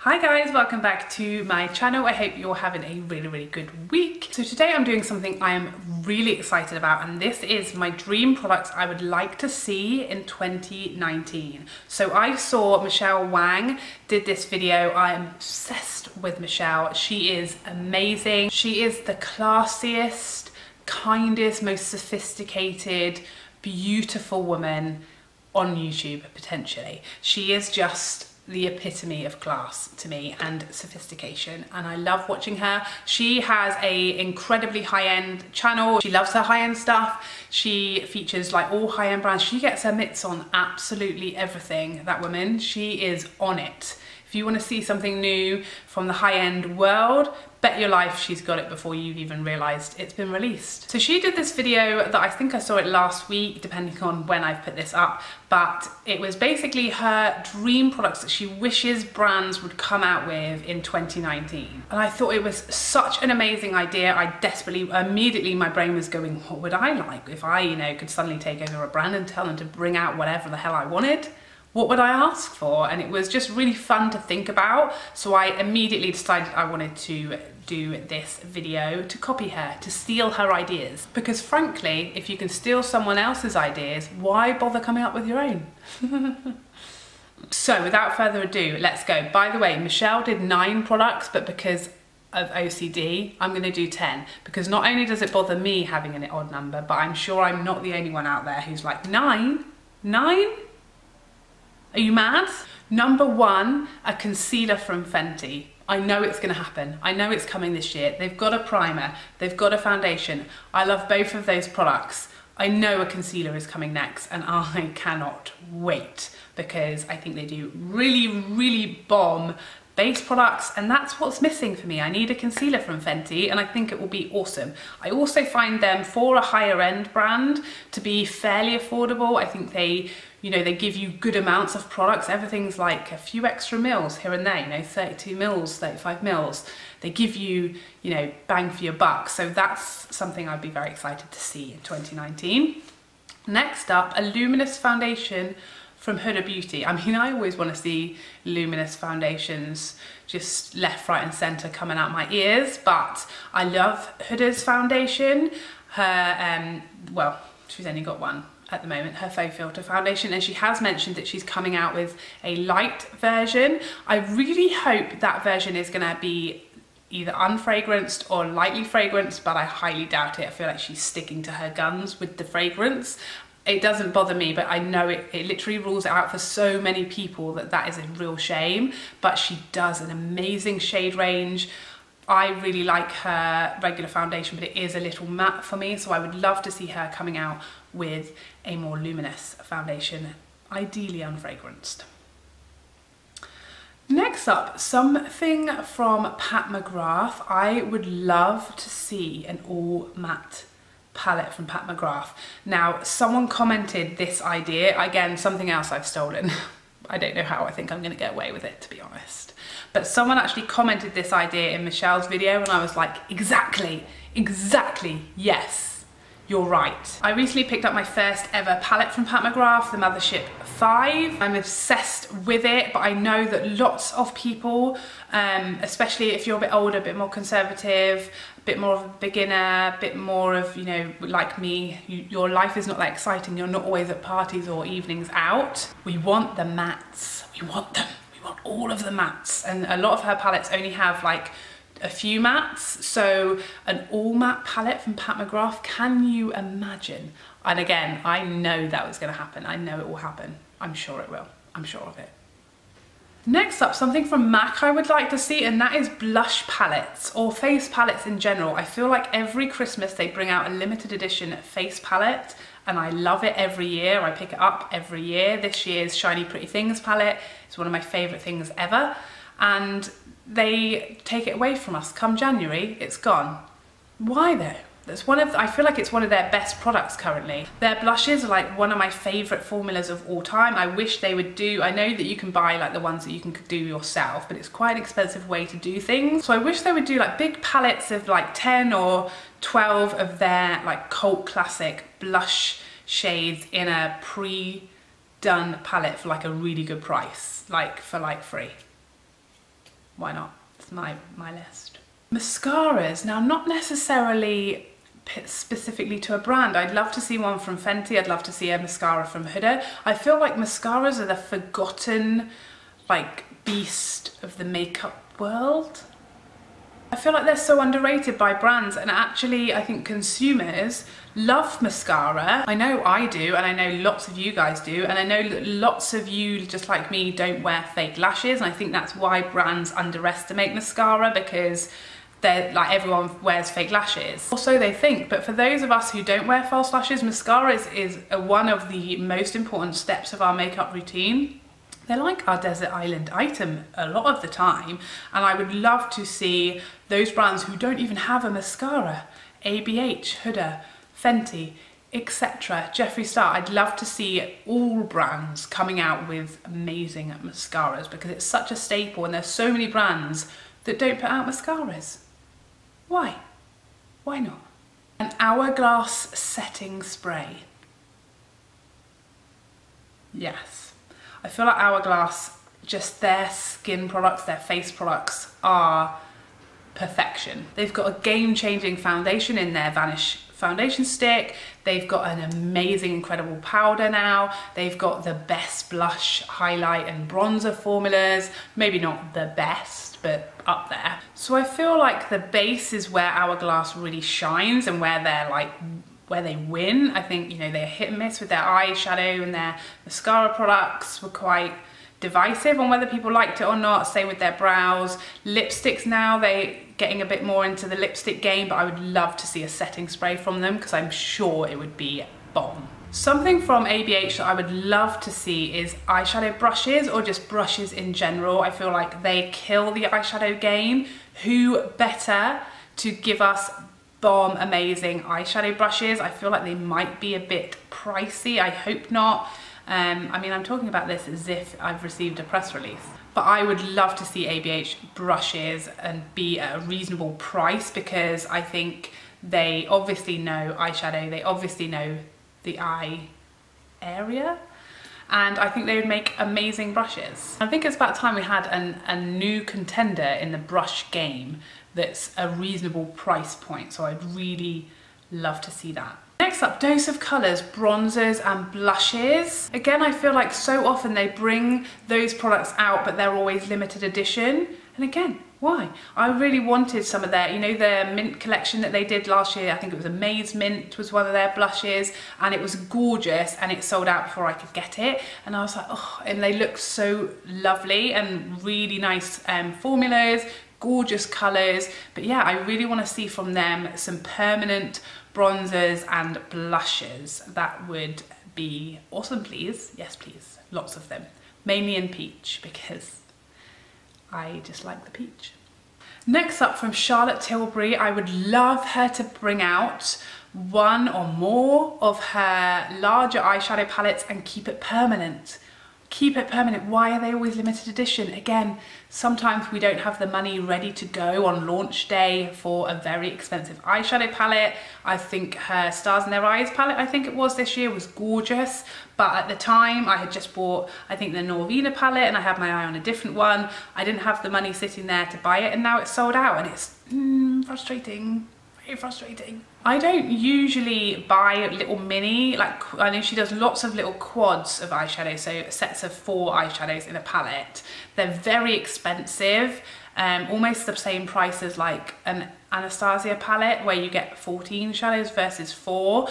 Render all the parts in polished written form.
Hi guys, welcome back to my channel. I hope you're having a really good week. So today I'm doing something I am really excited about, and this is my dream products I would like to see in 2019. So I saw Michele Wang did this video. I am obsessed with Michele. She is amazing. She is the classiest, kindest, most sophisticated, beautiful woman on YouTube, potentially. She is just the epitome of class to me and sophistication, and I love watching her. She has a incredibly high-end channel. She loves her high-end stuff. She features like all high-end brands. She gets her mitts on absolutely everything, that woman. She is on it. If you want to see something new from the high-end world, bet your life she's got it before you've even realised it's been released. So she did this video that I think I saw it last week, depending on when I've put this up, but it was basically her dream products that she wishes brands would come out with in 2019. And I thought it was such an amazing idea. I desperately, immediately my brain was going, what would I like if I, could suddenly take over a brand and tell them to bring out whatever the hell I wanted? What would I ask for? And it was just really fun to think about. So I immediately decided I wanted to do this video to copy her, to steal her ideas. Because frankly, if you can steal someone else's ideas, why bother coming up with your own? So without further ado, let's go. By the way, Michele did 9 products, but because of OCD, I'm gonna do 10. Because not only does it bother me having an odd number, but I'm sure I'm not the only one out there who's like, 9? 9? Are you mad? Number 1, a concealer from Fenty. I know it's gonna happen. I know it's coming this year. They've got a primer, they've got a foundation. I love both of those products. I know a concealer is coming next, and I cannot wait because I think they do really bomb base products, and that's what's missing for me. I need a concealer from Fenty, and I think it will be awesome. I also find them, for a higher end brand, to be fairly affordable. I think they, they give you good amounts of products. Everything's like a few extra mils here and there, 32 mils, 35 mils. They give you, bang for your buck. So that's something I'd be very excited to see in 2019. Next up, a luminous foundation from Huda Beauty. I mean, I always want to see luminous foundations just left, right and centre coming out my ears, but I love Huda's foundation. Her, well, she's only got one at the moment, her faux filter foundation, and she has mentioned that she's coming out with a light version. I really hope that version is going to be either unfragranced or lightly fragranced, but I highly doubt it. I feel like she's sticking to her guns with the fragrance. It doesn't bother me, but I know it literally rules it out for so many people that is a real shame. But she does an amazing shade range. I really like her regular foundation, but it is a little matte for me, so I would love to see her coming out with a more luminous foundation, ideally unfragranced. Next up, something from Pat McGrath. I would love to see an all matte palette from Pat McGrath. Now, someone commented this idea, again, something else I've stolen. I don't know how. I think I'm gonna get away with it, to be honest. But someone actually commented this idea in Michele's video, and I was like, exactly, yes, you're right. I recently picked up my first ever palette from Pat McGrath, the Mothership V. I'm obsessed with it, but I know that lots of people, especially if you're a bit older, a bit more conservative, a bit more of a beginner, a bit more of, like me, your life is not that exciting. You're not always at parties or evenings out. We want the mattes. We want them. We want all of the mattes. And a lot of her palettes only have like a few mattes. So an all matte palette from Pat McGrath, can you imagine? And again, I know that was going to happen. I know it will happen. I'm sure it will. I'm sure of it. Next up, something from MAC I would like to see, and that is blush palettes or face palettes in general. I feel like every Christmas they bring out a limited edition face palette, and I love it every year. I pick it up every year. This year's Shiny Pretty Things palette is one of my favourite things ever, and they take it away from us. Come January, it's gone. Why though? I feel like it's one of their best products currently. Their blushes are like one of my favourite formulas of all time. I wish they would do, I know that you can buy like the ones that you can do yourself, but it's quite an expensive way to do things. So I wish they would do like big palettes of like 10 or 12 of their like cult classic blush shades in a pre-done palette for like a really good price, like for like free. why not? It's my list. Mascaras, now not necessarily specifically to a brand. I'd love to see one from Fenty, I'd love to see a mascara from Huda. I feel like mascaras are the forgotten, like, beast of the makeup world. I feel like they're so underrated by brands, and actually I think consumers love mascara. I know I do, and I know lots of you guys do, and I know that lots of you, just like me, don't wear fake lashes, and I think that's why brands underestimate mascara, because they're like, everyone wears fake lashes. Also they think, but for those of us who don't wear false lashes, mascara is one of the most important steps of our makeup routine. They're like our desert island item a lot of the time, and I would love to see those brands who don't even have a mascara, ABH, Huda, Fenty, etc., Jeffree Star, I'd love to see all brands coming out with amazing mascaras, because it's such a staple and there's so many brands that don't put out mascaras. Why? Why not? An Hourglass setting spray. Yes. I feel like Hourglass, just their skin products, their face products are perfection. They've got a game-changing foundation in their Vanish foundation stick. They've got an amazing, incredible powder now. They've got the best blush, highlight and bronzer formulas. Maybe not the best, but up there. So I feel like the base is where Hourglass really shines and where they're like, where they win. I think, you know, they're hit and miss with their eyeshadow, and their mascara products were quite divisive on whether people liked it or not. Same with their brows. Lipsticks now, they're getting a bit more into the lipstick game, but I would love to see a setting spray from them, because I'm sure it would be bomb. Something from ABH that I would love to see is eyeshadow brushes, or just brushes in general. I feel like they kill the eyeshadow game. Who better to give us bomb amazing eyeshadow brushes? I feel like they might be a bit pricey. I hope not. I mean, I'm talking about this as if I've received a press release, but I would love to see ABH brushes and be at a reasonable price, because I think they obviously know eyeshadow, they obviously know the eye area, and I think they would make amazing brushes. I think it's about time we had a new contender in the brush game that's a reasonable price point, so I'd really love to see that. Next up, Dose of Colours, bronzers and blushes. Again, I feel like so often they bring those products out, but they're always limited edition. And again, why? I really wanted some of their, you know, their mint collection that they did last year. I think it was a Maze Mint was one of their blushes, and it was gorgeous, and it sold out before I could get it. And I was like, oh, and they look so lovely and really nice formulas, gorgeous colours. But yeah, I really want to see from them some permanent bronzers and blushes. That would be awesome, please. Yes, please. Lots of them. Mainly in peach, because I just like the peach. Next up, from Charlotte Tilbury, I would love her to bring out one or more of her larger eyeshadow palettes and keep it permanent. Keep it permanent. Why are they always limited edition? Again, sometimes we don't have the money ready to go on launch day for a very expensive eyeshadow palette. I think her Stars in Their Eyes palette, I think it was this year, was gorgeous. But at the time, I had just bought, I think, the Norvina palette, and I had my eye on a different one. I didn't have the money sitting there to buy it, and now it's sold out, and it's frustrating. Very frustrating. I don't usually buy little mini, like, I know she does lots of little quads of eyeshadow, so sets of 4 eyeshadows in a palette. They're very expensive, almost the same price as like an Anastasia palette, where you get 14 shadows versus 4.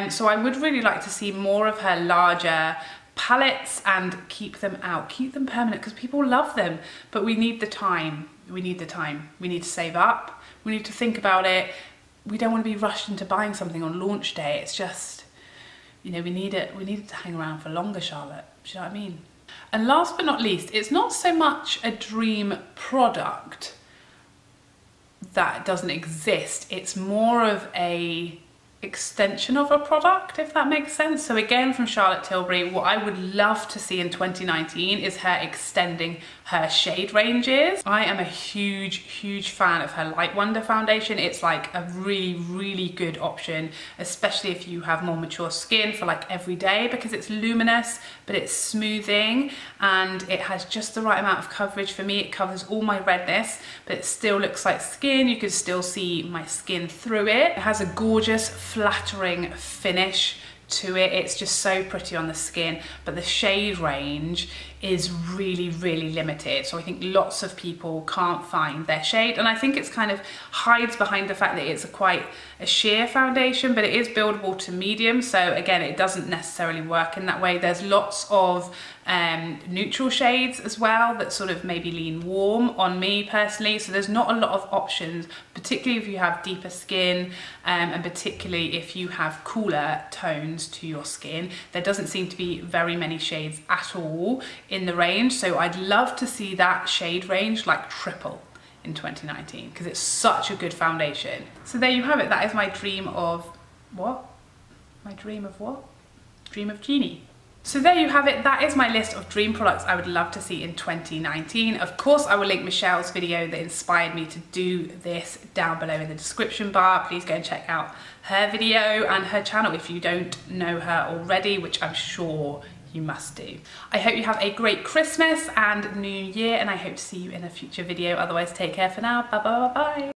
So I would really like to see more of her larger palettes and keep them out, keep them permanent, because people love them, but we need the time. We need the time. We need to save up. We need to think about it. We don't want to be rushed into buying something on launch day. It's just, you know, we need it to hang around for longer, Charlotte. Do you know what I mean? And last but not least, it's not so much a dream product that doesn't exist. It's more of a extension of a product, if that makes sense. So again, from Charlotte Tilbury, what I would love to see in 2019 is her extending her shade ranges. I am a huge fan of her Light Wonder foundation. It's like a really good option, especially if you have more mature skin for like every day, because it's luminous but it's smoothing and it has just the right amount of coverage for me. It covers all my redness, but it still looks like skin. You can still see my skin through it. It has a gorgeous flattering finish to it. It's just so pretty on the skin, but the shade range is really limited, so I think lots of people can't find their shade, and I think it's kind of hides behind the fact that it's quite a sheer foundation, but it is buildable to medium, so again, it doesn't necessarily work in that way. There's lots of neutral shades as well that sort of maybe lean warm on me personally, so there's not a lot of options, particularly if you have deeper skin, and particularly if you have cooler tones to your skin. There doesn't seem to be very many shades at all in the range, so I'd love to see that shade range like triple in 2019, because it's such a good foundation. So there you have it. That is my dream of what? My dream of what? Dream of Genie. So there you have it. That is my list of dream products I would love to see in 2019. Of course, I will link Michelle's video that inspired me to do this down below in the description bar. Please go and check out her video and her channel if you don't know her already, which I'm sure you must do. I hope you have a great Christmas and New Year, and I hope to see you in a future video. Otherwise, take care for now. Bye bye bye bye.